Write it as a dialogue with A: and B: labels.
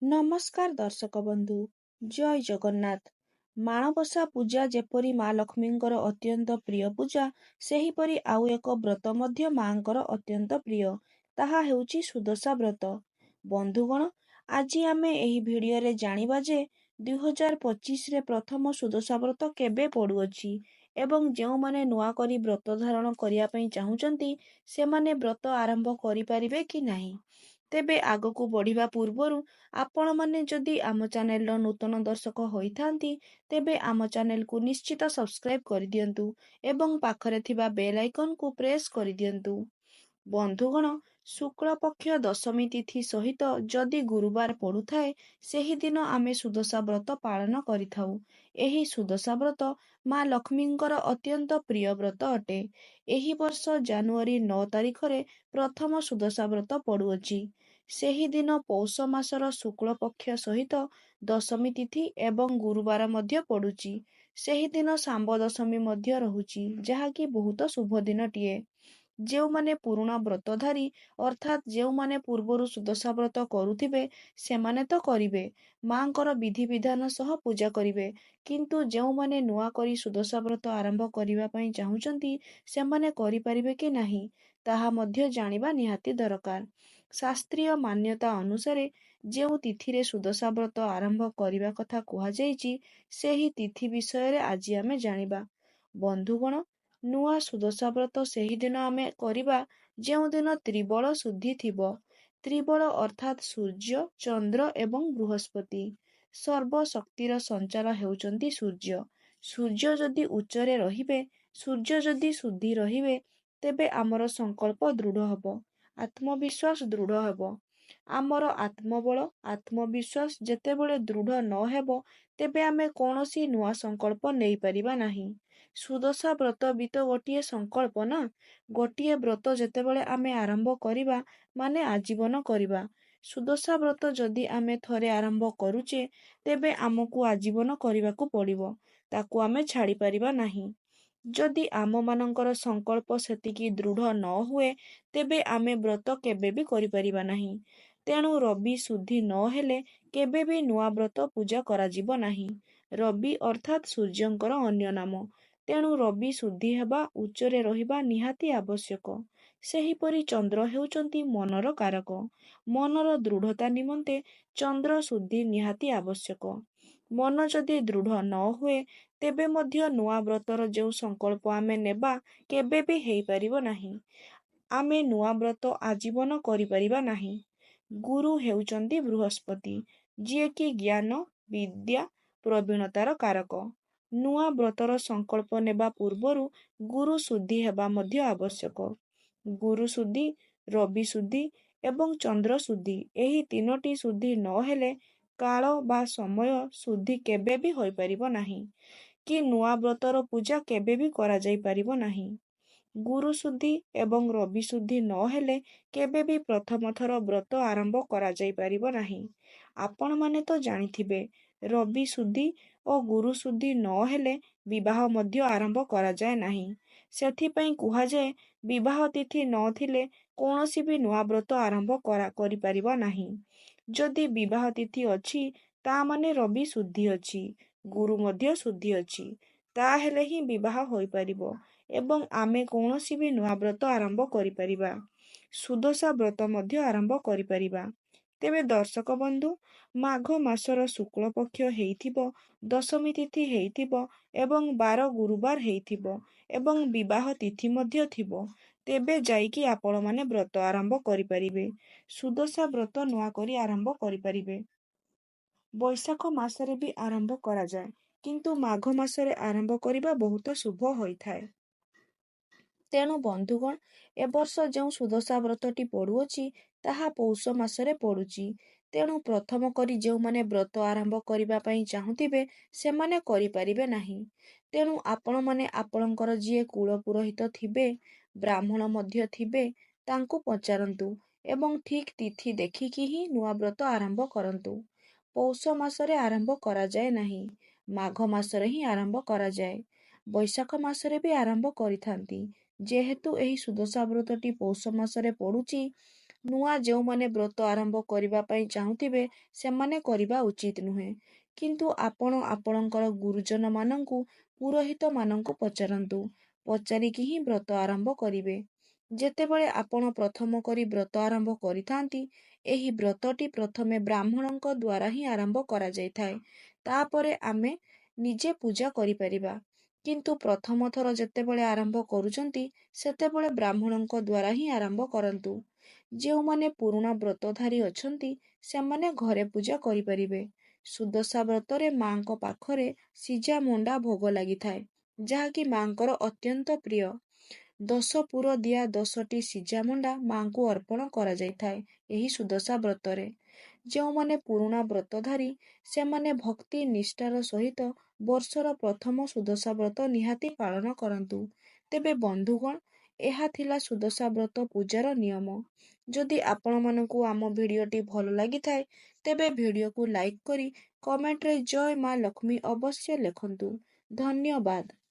A: ନମସ୍କାର ଦର୍ଶକ ବନ୍ଧୁ, ଜୟ ଜଗନ୍ନାଥ। ମାଣବସା ପୂଜା ଯେପରି ମା ଲକ୍ଷ୍ମୀଙ୍କର ଅତ୍ୟନ୍ତ ପ୍ରିୟ ପୂଜା, ସେହିପରି ଆଉ ଏକ ବ୍ରତ ମଧ୍ୟ ମାଙ୍କର ଅତ୍ୟନ୍ତ ପ୍ରିୟ। ତାହା ହେଉଛି ସୁଦଶା ବ୍ରତ। ବନ୍ଧୁଗଣ, ଆଜି ଆମେ ଏହି ଭିଡ଼ିଓରେ ଜାଣିବା ଯେ 2025ରେ ପ୍ରଥମ ସୁଦଶା ବ୍ରତ କେବେ ପଡ଼ୁଅଛି ଏବଂ ଯେଉଁମାନେ ନୂଆ କରି ବ୍ରତ ଧାରଣ କରିବା ପାଇଁ ଚାହୁଁଛନ୍ତି ସେମାନେ ବ୍ରତ ଆରମ୍ଭ କରିପାରିବେ କି ନାହିଁ। ତେବେ ଆଗକୁ ବଢ଼ିବା ପୂର୍ବରୁ ଆପଣମାନେ ଯଦି ଆମ ଚ୍ୟାନେଲର ନୂତନ ଦର୍ଶକ ହୋଇଥାନ୍ତି, ତେବେ ଆମ ଚ୍ୟାନେଲକୁ ନିଶ୍ଚିତ ସବସ୍କ୍ରାଇବ୍ କରିଦିଅନ୍ତୁ ଏବଂ ପାଖରେ ଥିବା ବେଲ୍ ଆଇକନକୁ ପ୍ରେସ୍ କରିଦିଅନ୍ତୁ। ବନ୍ଧୁଗଣ, ଶୁକ୍ଳପକ୍ଷ ଦଶମୀ ତିଥି ସହିତ ଯଦି ଗୁରୁବାର ପଡ଼ୁଥାଏ, ସେହିଦିନ ଆମେ ସୁଦଶା ବ୍ରତ ପାଳନ କରିଥାଉ। ଏହି ସୁଦଶା ବ୍ରତ ମା ଲକ୍ଷ୍ମୀଙ୍କର ଅତ୍ୟନ୍ତ ପ୍ରିୟ ବ୍ରତ ଅଟେ। ଏହି ବର୍ଷ ଜାନୁଆରୀ 9 ତାରିଖରେ ପ୍ରଥମ ସୁଦଶା ବ୍ରତ ପଡ଼ୁଅଛି। ସେହିଦିନ ପୌଷ ମାସର ଶୁକ୍ଳପକ୍ଷ ସହିତ ଦଶମୀ ତିଥି ଏବଂ ଗୁରୁବାର ମଧ୍ୟ ପଡ଼ୁଛି। ସେହିଦିନ ଶାମ୍ବ ଦଶମୀ ମଧ୍ୟ ରହୁଛି, ଯାହାକି ବହୁତ ଶୁଭ ଦିନଟିଏ। ଯେଉଁମାନେ ପୁରୁଣା ବ୍ରତଧାରୀ ଅର୍ଥାତ୍ ଯେଉଁମାନେ ପୂର୍ବରୁ ସୁଦଶା ବ୍ରତ କରୁଥିବେ ସେମାନେ ତ କରିବେ, ମାଙ୍କର ବିଧିବିଧାନ ସହ ପୂଜା କରିବେ। କିନ୍ତୁ ଯେଉଁମାନେ ନୂଆ କରି ସୁଦଶା ବ୍ରତ ଆରମ୍ଭ କରିବା ପାଇଁ ଚାହୁଁଛନ୍ତି ସେମାନେ କରିପାରିବେ କି ନାହିଁ, ତାହା ମଧ୍ୟ ଜାଣିବା ନିହାତି ଦରକାର। ଶାସ୍ତ୍ରୀୟ ମାନ୍ୟତା ଅନୁସାରେ ଯେଉଁ ତିଥିରେ ସୁଦଶା ବ୍ରତ ଆରମ୍ଭ କରିବା କଥା କୁହାଯାଇଛି, ସେହି ତିଥି ବିଷୟରେ ଆଜି ଆମେ ଜାଣିବା। ବନ୍ଧୁଗଣ, ନୂଆ ସୁଦଶା ବ୍ରତ ସେହିଦିନ ଆମେ କରିବା ଯେଉଁଦିନ ତ୍ରିବଳ ଶୁଦ୍ଧି ଥିବ। ତ୍ରିବଳ ଅର୍ଥାତ୍ ସୂର୍ଯ୍ୟ, ଚନ୍ଦ୍ର ଏବଂ ବୃହସ୍ପତି। ସର୍ବଶକ୍ତିର ସଞ୍ଚାର ହେଉଛନ୍ତି ସୂର୍ଯ୍ୟ। ସୂର୍ଯ୍ୟ ଯଦି ଉଚ୍ଚରେ ରହିବେ, ସୂର୍ଯ୍ୟ ଯଦି ଶୁଦ୍ଧି ରହିବେ, ତେବେ ଆମର ସଂକଳ୍ପ ଦୃଢ଼ ହେବ, ଆତ୍ମବିଶ୍ୱାସ ଦୃଢ଼ ହେବ। ଆମର ଆତ୍ମବଳ, ଆତ୍ମବିଶ୍ୱାସ ଯେତେବେଳେ ଦୃଢ଼ ନ ହେବ, ତେବେ ଆମେ କୌଣସି ନୂଆ ସଂକଳ୍ପ ନେଇପାରିବା ନାହିଁ। ସୁଦଶା ବ୍ରତ ବି ତ ଗୋଟିଏ ସଂକଳ୍ପ ନା। ଗୋଟିଏ ବ୍ରତ ଯେତେବେଳେ ଆମେ ଆରମ୍ଭ କରିବା ମାନେ ଆଜୀବନ କରିବା। ସୁଦଶା ବ୍ରତ ଯଦି ଆମେ ଥରେ ଆରମ୍ଭ କରୁଛେ, ତେବେ ଆମକୁ ଆଜୀବନ କରିବାକୁ ପଡ଼ିବ, ତାକୁ ଆମେ ଛାଡ଼ିପାରିବା ନାହିଁ। ଯଦି ଆମମାନଙ୍କର ସଂକଳ୍ପ ସେତିକି ଦୃଢ଼ ନ ହୁଏ, ତେବେ ଆମେ ବ୍ରତ କେବେ ବି କରିପାରିବା ନାହିଁ। ତେଣୁ ରବି ଶୁଦ୍ଧି ନ ହେଲେ କେବେ ବି ନୂଆ ବ୍ରତ ପୂଜା କରାଯିବ ନାହିଁ। ରବି ଅର୍ଥାତ୍ ସୂର୍ଯ୍ୟଙ୍କର ଅନ୍ୟ ନାମ। ତେଣୁ ରବି ଶୁଦ୍ଧି ହେବା, ଉଚ୍ଚରେ ରହିବା ନିହାତି ଆବଶ୍ୟକ। ସେହିପରି ଚନ୍ଦ୍ର ହେଉଛନ୍ତି ମନର କାରକ। ମନର ଦୃଢ଼ତା ନିମନ୍ତେ ଚନ୍ଦ୍ର ଶୁଦ୍ଧି ନିହାତି ଆବଶ୍ୟକ। ମନ ଯଦି ଦୃଢ଼ ନ ହୁଏ, ତେବେ ମଧ୍ୟ ନୂଆ ବ୍ରତର ଯେଉଁ ସଂକଳ୍ପ ଆମେ ନେବା କେବେ ବି ହେଇପାରିବ ନାହିଁ। ଆମେ ନୂଆ ବ୍ରତ ଆଜୀବନ କରିପାରିବା ନାହିଁ। ଗୁରୁ ହେଉଛନ୍ତି ବୃହସ୍ପତି, ଯିଏକି ଜ୍ଞାନ, ବିଦ୍ୟା, ପ୍ରବୀଣତାର କାରକ। ନୂଆ ବ୍ରତର ସଂକଳ୍ପ ନେବା ପୂର୍ବରୁ ଗୁରୁ ଶୁଦ୍ଧି ହେବା ମଧ୍ୟ ଆବଶ୍ୟକ। ଗୁରୁ ଶୁଦ୍ଧି, ରବି ଶୁଦ୍ଧି ଏବଂ ଚନ୍ଦ୍ର ଶୁଦ୍ଧି, ଏହି ତିନୋଟି ଶୁଦ୍ଧି ନ ହେଲେ କାଳ ବା ସମୟ ଶୁଦ୍ଧି କେବେ ବି ହୋଇପାରିବ ନାହିଁ, କି ନୂଆ ବ୍ରତର ପୂଜା କେବେ ବି କରାଯାଇପାରିବ ନାହିଁ। ଗୁରୁ ଶୁଦ୍ଧି ଏବଂ ରବି ଶୁଦ୍ଧି ନ ହେଲେ କେବେ ବି ପ୍ରଥମ ଥର ବ୍ରତ ଆରମ୍ଭ କରାଯାଇପାରିବ ନାହିଁ। ଆପଣମାନେ ତ ଜାଣିଥିବେ, ରବି ଶୁଦ୍ଧି ଓ ଗୁରୁ ଶୁଦ୍ଧି ନ ହେଲେ ବିବାହ ମଧ୍ୟ ଆରମ୍ଭ କରାଯାଏ ନାହିଁ। ସେଥିପାଇଁ କୁହାଯାଏ, ବିବାହ ତିଥି ନଥିଲେ କୌଣସି ବି ନୂଆ ବ୍ରତ ଆରମ୍ଭ କରିପାରିବ ନାହିଁ। ଯଦି ବିବାହ ତିଥି ଅଛି, ତା ମାନେ ରବି ଶୁଦ୍ଧି ଅଛି, ଗୁରୁ ମଧ୍ୟ ଶୁଦ୍ଧି ଅଛି, ତାହେଲେ ହିଁ ବିବାହ ହୋଇପାରିବ ଏବଂ ଆମେ କୌଣସି ବି ନୂଆ ବ୍ରତ ଆରମ୍ଭ କରିପାରିବା। ସୁଦଶା ବ୍ରତ ମଧ୍ୟ ଆରମ୍ଭ କରିପାରିବା। ତେବେ ଦର୍ଶକ ବନ୍ଧୁ, ମାଘ ମାସର ଶୁକ୍ଳପକ୍ଷ ହେଇଥିବ, ଦଶମୀ ତିଥି ହେଇଥିବ ଏବଂ ବାର ଗୁରୁବାର ହେଇଥିବ ଏବଂ ବିବାହ ତିଥି ମଧ୍ୟ ଥିବ, ତେବେ ଯାଇକି ଆପଣମାନେ ବ୍ରତ ଆରମ୍ଭ କରିପାରିବେ। ସୁଦଶା ବ୍ରତ ନୂଆ କରି ଆରମ୍ଭ କରିପାରିବେ। ବୈଶାଖ ମାସରେ ବି ଆରମ୍ଭ କରାଯାଏ, କିନ୍ତୁ ମାଘ ମାସରେ ଆରମ୍ଭ କରିବା ବହୁତ ଶୁଭ ହୋଇଥାଏ। ତେଣୁ ବନ୍ଧୁଗଣ, ଏବର୍ଷ ଯେଉଁ ସୁଦଶା ବ୍ରତଟି ପଡ଼ୁଅଛି, ତାହା ପୌଷ ମାସରେ ପଡ଼ୁଛି। ତେଣୁ ପ୍ରଥମ କରି ଯେଉଁମାନେ ବ୍ରତ ଆରମ୍ଭ କରିବା ପାଇଁ ଚାହୁଁଥିବେ ସେମାନେ କରିପାରିବେ ନାହିଁ। ତେଣୁ ଆପଣମାନେ ଆପଣଙ୍କର ଯିଏ କୁଳପୁରୋହିତ ଥିବେ, ବ୍ରାହ୍ମଣ ମଧ୍ୟ ଥିବେ, ତାଙ୍କୁ ପଚାରନ୍ତୁ ଏବଂ ଠିକ୍ ତିଥି ଦେଖିକି ହିଁ ନୂଆ ବ୍ରତ ଆରମ୍ଭ କରନ୍ତୁ। ପୌଷ ମାସରେ ଆରମ୍ଭ କରାଯାଏ ନାହିଁ, ମାଘ ମାସରେ ହିଁ ଆରମ୍ଭ କରାଯାଏ। ବୈଶାଖ ମାସରେ ବି ଆରମ୍ଭ କରିଥାନ୍ତି। ଯେହେତୁ ଏହି ସୁଦଶା ବ୍ରତଟି ପୌଷ ମାସରେ ପଡ଼ୁଛି, ନୂଆ ଯେଉଁମାନେ ବ୍ରତ ଆରମ୍ଭ କରିବା ପାଇଁ ଚାହୁଁଥିବେ ସେମାନେ କରିବା ଉଚିତ ନୁହେଁ। କିନ୍ତୁ ଆପଣ ଆପଣଙ୍କର ଗୁରୁଜନମାନଙ୍କୁ, ପୁରୋହିତମାନଙ୍କୁ ପଚାରନ୍ତୁ। ପଚାରିକି ହିଁ ବ୍ରତ ଆରମ୍ଭ କରିବେ। ଯେତେବେଳେ ଆପଣ ପ୍ରଥମ କରି ବ୍ରତ ଆରମ୍ଭ କରିଥାନ୍ତି, ଏହି ବ୍ରତଟି ପ୍ରଥମେ ବ୍ରାହ୍ମଣଙ୍କ ଦ୍ୱାରା ହିଁ ଆରମ୍ଭ କରାଯାଇଥାଏ। ତାପରେ ଆମେ ନିଜେ ପୂଜା କରିପାରିବା। କିନ୍ତୁ ପ୍ରଥମ ଥର ଯେତେବେଳେ ଆରମ୍ଭ କରୁଛନ୍ତି, ସେତେବେଳେ ବ୍ରାହ୍ମଣଙ୍କ ଦ୍ୱାରା ହିଁ ଆରମ୍ଭ କରନ୍ତୁ। ଯେଉଁମାନେ ପୁରୁଣା ବ୍ରତଧାରୀ ଅଛନ୍ତି, ସେମାନେ ଘରେ ପୂଜା କରିପାରିବେ। ସୁଦଶା ବ୍ରତରେ ମାଙ୍କ ପାଖରେ ସିଝା ମଣ୍ଡା ଭୋଗ ଲାଗିଥାଏ, ଯାହାକି ମାଙ୍କର ଅତ୍ୟନ୍ତ ପ୍ରିୟ। 10 ପୁର ଦିଆ 10ଟି ସିଝା ମଣ୍ଡା ମାଙ୍କୁ ଅର୍ପଣ କରାଯାଇଥାଏ ଏହି ସୁଦଶା ବ୍ରତରେ। ଯେଉଁମାନେ ପୁରୁଣା ବ୍ରତଧାରୀ, ସେମାନେ ଭକ୍ତି ନିଷ୍ଠାର ସହିତ ବର୍ଷର ପ୍ରଥମ ସୁଦଶା ବ୍ରତ ନିହାତି ପାଳନ କରନ୍ତୁ। ତେବେ ବନ୍ଧୁଗଣ, ଏହା ଥିଲା ସୁଦଶା ବ୍ରତ ପୂଜାର ନିୟମ। ଯଦି ଆପଣମାନଙ୍କୁ ଆମ ଭିଡ଼ିଓଟି ଭଲ ଲାଗିଥାଏ, ତେବେ ଭିଡ଼ିଓକୁ ଲାଇକ୍ କରି କମେଣ୍ଟରେ ଜୟ ମା ଲକ୍ଷ୍ମୀ ଅବଶ୍ୟ ଲେଖନ୍ତୁ। ଧନ୍ୟବାଦ।